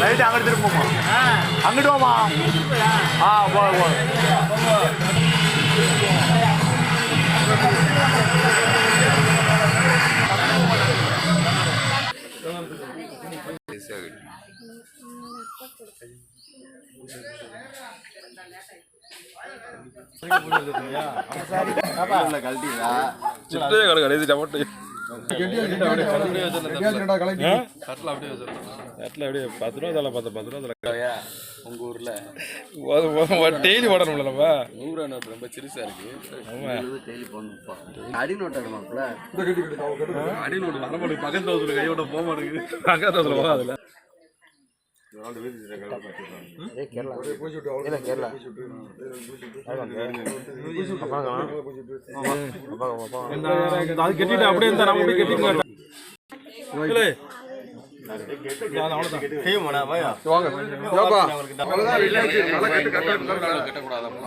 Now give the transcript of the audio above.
Right அங்கிட்டு திரும்புமா அங்கிட்டு வாமா போ சிட்டே கடை கடைசி டமாட்டோ அப்படியே 10 ரூபா தலை 10 ரூபா தலை உங்க ஊர்ல டெய்லி ஓடணும்ல நம்ம 100 ரூபா நோட்டு ரொம்ப சிறுசா இருக்கு. டெய்லி போகணும்ப்பா. அடி நோட்டு எடுமாப்ல. அடி நோட்டு வர மாட்டேங்குது. பக்கத்துல ஒரு கையோட போக மாட்டேங்குது. பக்கத்துல போகாதுல. கேரளா அது கட்டிட்டு அப்படியே இருந்தா நம்ம கட்டிட்டு கட்டக்கூடாது.